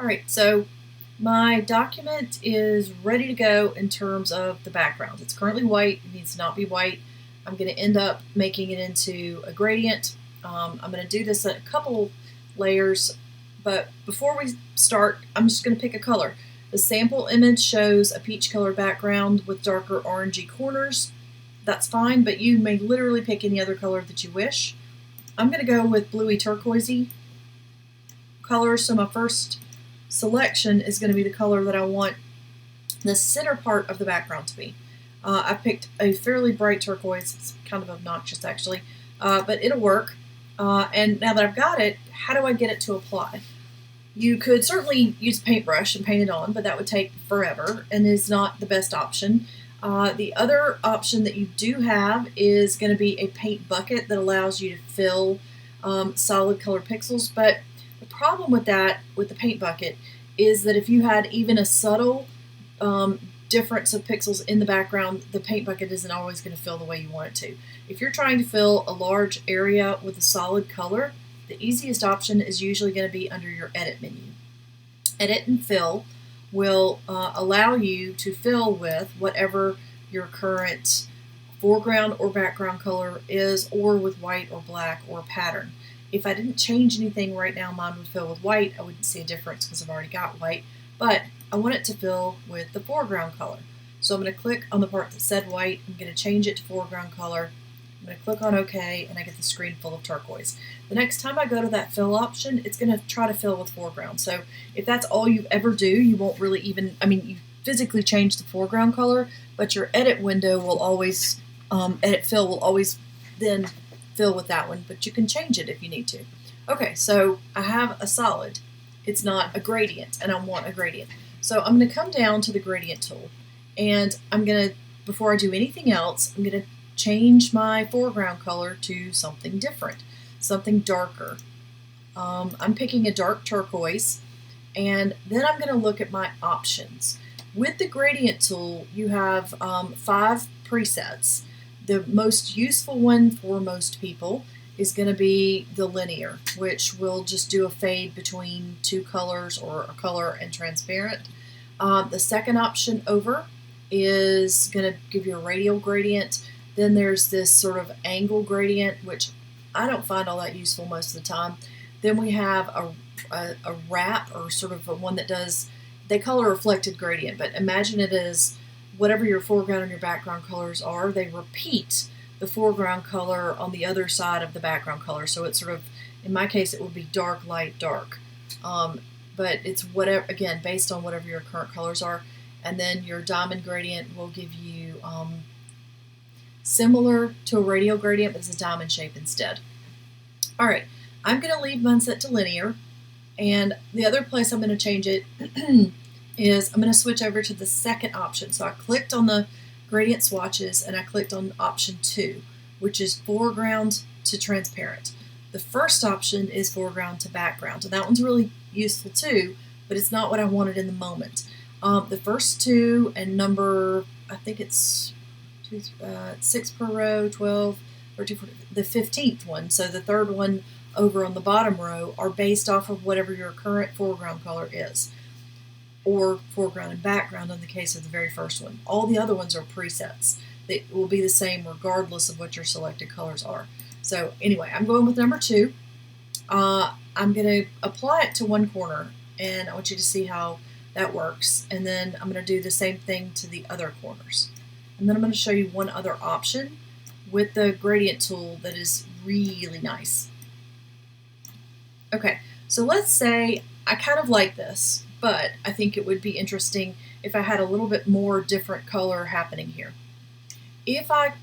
All right, so my document is ready to go in terms of the background. It's currently white, it needs to not be white. I'm going to end up making it into a gradient. I'm going to do this in a couple layers, but before we start, I'm just going to pick a color. The sample image shows a peach colored background with darker orangey corners. That's fine, but you may literally pick any other color that you wish. I'm going to go with bluey turquoisey color, so my first selection is going to be the color that I want the center part of the background to be. I picked a fairly bright turquoise. It's kind of obnoxious actually, but it'll work. And now that I've got it, how do I get it to apply? You could certainly use a paintbrush and paint it on, but that would take forever and is not the best option. The other option that you do have is going to be a paint bucket that allows you to fill solid colored pixels, but the problem with that, with the paint bucket, is that if you had even a subtle difference of pixels in the background, the paint bucket isn't always going to fill the way you want it to. If you're trying to fill a large area with a solid color, the easiest option is usually going to be under your edit menu. Edit and fill will allow you to fill with whatever your current foreground or background color is, or with white or black or pattern. If I didn't change anything right now, mine would fill with white. I wouldn't see a difference because I've already got white, but I want it to fill with the foreground color. So I'm going to click on the part that said white. I'm going to change it to foreground color. I'm going to click on OK, and I get the screen full of turquoise. The next time I go to that fill option, it's going to try to fill with foreground. So if that's all you ever do, you won't really even, you physically change the foreground color, but your edit window will always, edit fill will always then fill with that one, but you can change it if you need to. Okay, so I have a solid. It's not a gradient, and I want a gradient. So I'm going to come down to the gradient tool, and I'm going to, before I do anything else, I'm going to change my foreground color to something different, something darker. I'm picking a dark turquoise, and then I'm going to look at my options. With the gradient tool, you have 5 presets. The most useful one for most people is going to be the linear, which will just do a fade between 2 colors or a color and transparent. The second option over is going to give you a radial gradient. Then there's this sort of angle gradient, which I don't find all that useful most of the time. Then we have a wrap, or sort of a one that does, they call it a reflected gradient, but imagine it as whatever your foreground and your background colors are, they repeat the foreground color on the other side of the background color. So it's sort of, in my case, it would be dark, light, dark. But it's whatever, again, based on whatever your current colors are. And then your diamond gradient will give you similar to a radial gradient, but it's a diamond shape instead. All right, I'm going to leave mine set to linear, and the other place I'm going to change it is I'm going to switch over to the second option. So I clicked on the gradient swatches, and I clicked on option 2, which is foreground to transparent. The first option is foreground to background, and that one's really useful too, but it's not what I wanted in the moment. The first 2 and number, I think it's 6 per row, 12, 13, 14, the 15th one, so the third one over on the bottom row, are based off of whatever your current foreground color is, or foreground and background in the case of the very first one. All the other ones are presets. They will be the same regardless of what your selected colors are. So anyway, I'm going with number 2. I'm going to apply it to one corner, and I want you to see how that works. And then I'm going to do the same thing to the other corners. And then I'm going to show you one other option with the gradient tool that is really nice. Okay, so let's say I kind of like this, but I think it would be interesting if I had a little bit more different color happening here. If I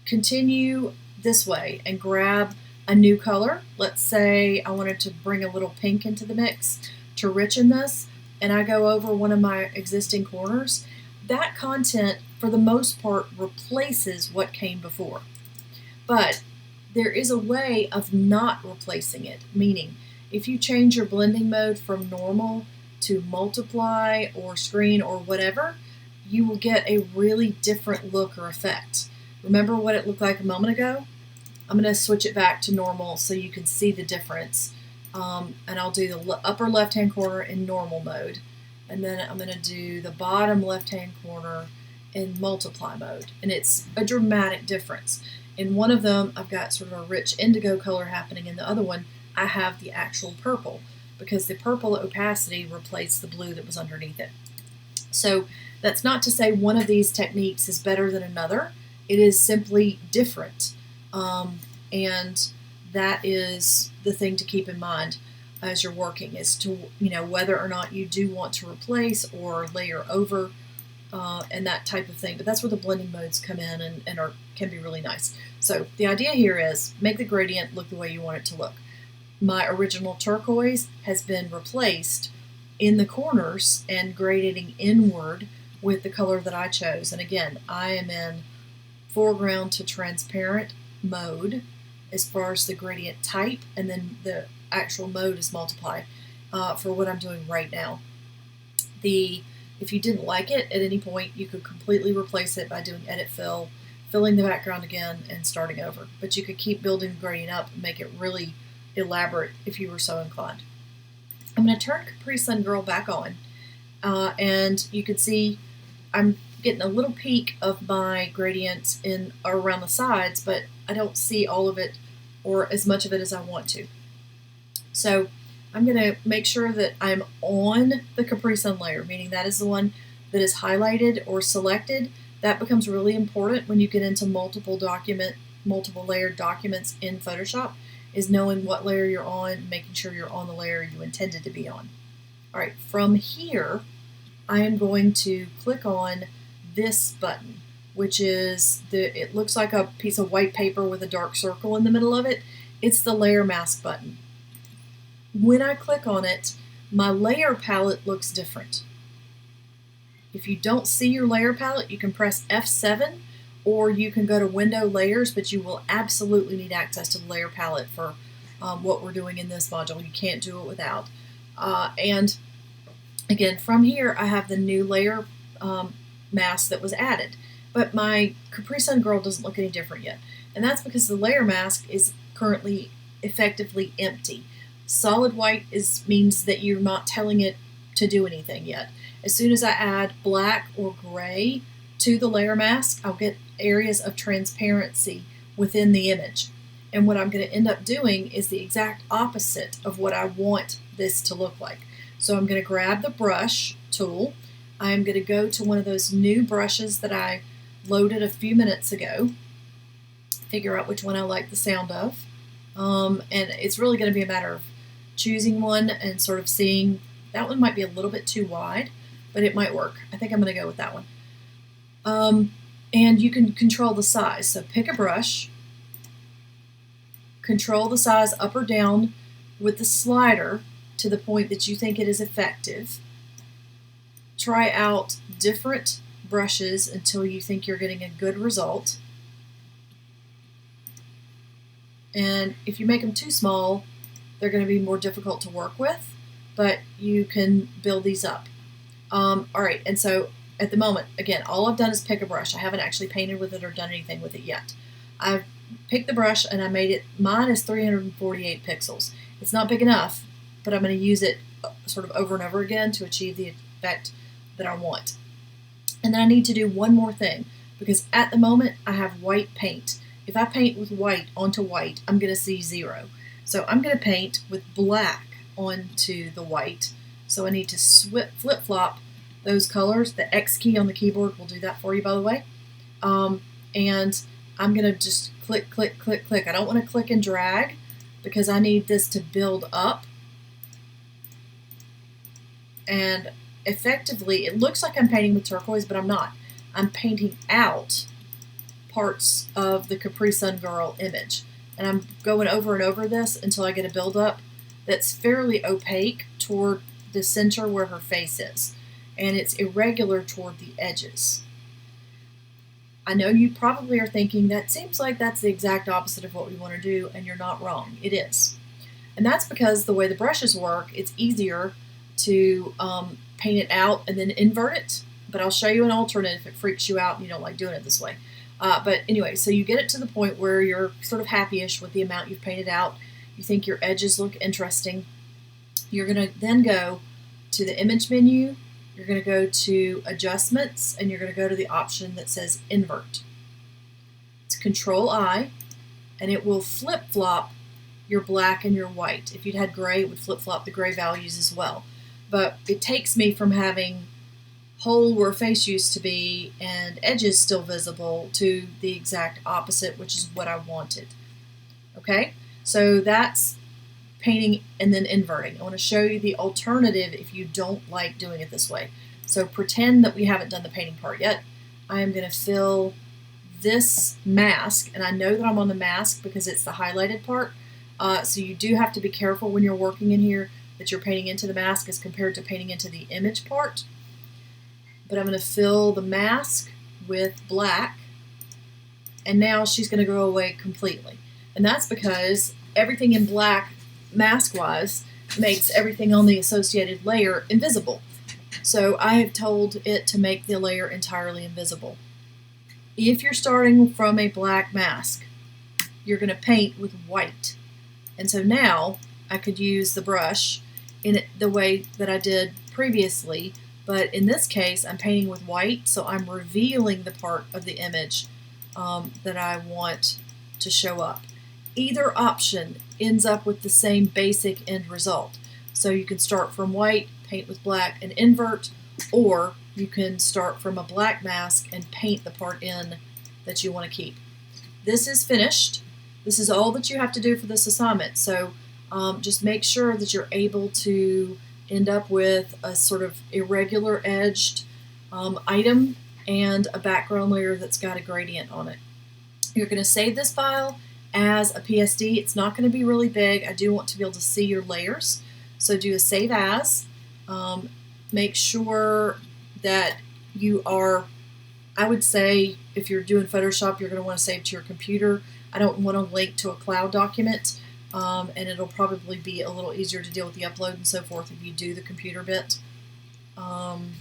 continue this way and grab a new color, let's say I wanted to bring a little pink into the mix to richen this, and I go over one of my existing corners, that content for the most part replaces what came before. But there is a way of not replacing it, meaning if you change your blending mode from normal to multiply or screen or whatever, you will get a really different look or effect. Remember what it looked like a moment ago? I'm going to switch it back to normal so you can see the difference. and I'll do the upper left-hand corner in normal mode, and then I'm going to do the bottom left-hand corner in multiply mode, and it's a dramatic difference. In one of them, I've got sort of a rich indigo color happening. In the other one, I have the actual purple, because the purple opacity replaced the blue that was underneath it. So that's not to say one of these techniques is better than another. It is simply different. And that is the thing to keep in mind as you're working, is to, whether or not you do want to replace or layer over and that type of thing. But that's where the blending modes come in and can be really nice. So the idea here is make the gradient look the way you want it to look. My original turquoise has been replaced in the corners and grading inward with the color that I chose. And again, I am in foreground to transparent mode as far as the gradient type, and then the actual mode is multiply for what I'm doing right now. If you didn't like it at any point, you could completely replace it by doing edit fill, filling the background again, and starting over. But you could keep building the gradient up and make it really elaborate if you were so inclined. I'm going to turn Caprisun Girl back on, and you can see I'm getting a little peak of my gradients in around the sides, but I don't see all of it or as much of it as I want to. So I'm going to make sure that I'm on the Caprisun layer, meaning that is the one that is highlighted or selected. That becomes really important when you get into multiple layered documents in Photoshop, is knowing what layer you're on, making sure you're on the layer you intended to be on. All right, from here, I am going to click on this button, which is it looks like a piece of white paper with a dark circle in the middle of it. It's the layer mask button. When I click on it, my layer palette looks different. If you don't see your layer palette, you can press F7, or you can go to Window Layers, but you will absolutely need access to the layer palette for what we're doing in this module. You can't do it without. And again, from here, I have the new layer mask that was added. But my Caprisun Girl doesn't look any different yet. And that's because the layer mask is currently effectively empty. Solid white means that you're not telling it to do anything yet. As soon as I add black or gray to the layer mask, I'll get areas of transparency within the image. And what I'm going to end up doing is the exact opposite of what I want this to look like. So I'm going to grab the brush tool. I'm going to go to one of those new brushes that I loaded a few minutes ago, figure out which one I like the sound of. And it's really going to be a matter of choosing one and sort of seeing. That one might be a little bit too wide, but it might work. I think I'm going to go with that one. And you can control the size. So pick a brush, control the size up or down with the slider to the point that you think it is effective. Try out different brushes until you think you're getting a good result. And if you make them too small, they're going to be more difficult to work with, but you can build these up. All right, and so at the moment, again, all I've done is pick a brush. I haven't actually painted with it or done anything with it yet. I've picked the brush and I made it, mine is 348 pixels. It's not big enough, but I'm going to use it sort of over and over again to achieve the effect that I want. And then I need to do one more thing, because at the moment I have white paint. If I paint with white onto white, I'm going to see 0. So I'm going to paint with black onto the white. So I need to flip-flop those colors. The X key on the keyboard will do that for you, by the way. And I'm going to just click, click, click, click. I don't want to click and drag because I need this to build up. And effectively, it looks like I'm painting with turquoise, but I'm not. I'm painting out parts of the Caprisun Girl image. And I'm going over and over this until I get a buildup that's fairly opaque toward the center where her face is. And it's irregular toward the edges. I know you probably are thinking that seems like that's the exact opposite of what we want to do, and you're not wrong. It is. And that's because the way the brushes work, it's easier to paint it out and then invert it. But I'll show you an alternate if it freaks you out and you don't like doing it this way. But anyway, so you get it to the point where you're sort of happy-ish with the amount you've painted out. You think your edges look interesting. You're going to then go to the image menu, you're going to go to adjustments, and you're going to go to the option that says invert. It's Control I, and it will flip-flop your black and your white. If you'd had gray, it would flip-flop the gray values as well. But it takes me from having hole where face used to be and edges still visible to the exact opposite, which is what I wanted. Okay, so that's painting and then inverting. I want to show you the alternative if you don't like doing it this way. So pretend that we haven't done the painting part yet. I am going to fill this mask, and I know that I'm on the mask because it's the highlighted part. So you do have to be careful when you're working in here that you're painting into the mask as compared to painting into the image part. But I'm going to fill the mask with black, and now she's going to go away completely. And that's because everything in black, mask-wise, makes everything on the associated layer invisible. So I have told it to make the layer entirely invisible. If you're starting from a black mask, you're going to paint with white. And so now I could use the brush in the way that I did previously, but in this case I'm painting with white, so I'm revealing the part of the image that I want to show up. Either option ends up with the same basic end result. So you can start from white, paint with black, and invert, or you can start from a black mask and paint the part in that you want to keep. This is finished. This is all that you have to do for this assignment. So just make sure that you're able to end up with a sort of irregular edged item and a background layer that's got a gradient on it. You're going to save this file as a PSD. It's not going to be really big. I do want to be able to see your layers. So do a save as. Make sure that you are, I would say if you're doing Photoshop, you're going to want to save to your computer. I don't want to link to a cloud document, and it'll probably be a little easier to deal with the upload and so forth if you do the computer bit. I'm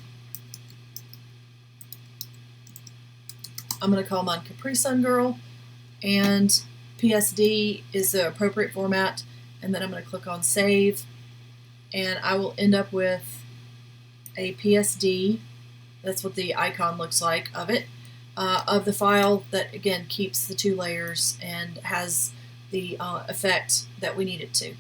going to call mine Caprisun Girl, and PSD is the appropriate format, and then I'm going to click on Save, and I will end up with a PSD. That's what the icon looks like of it, of the file that again keeps the two layers and has the effect that we need it to.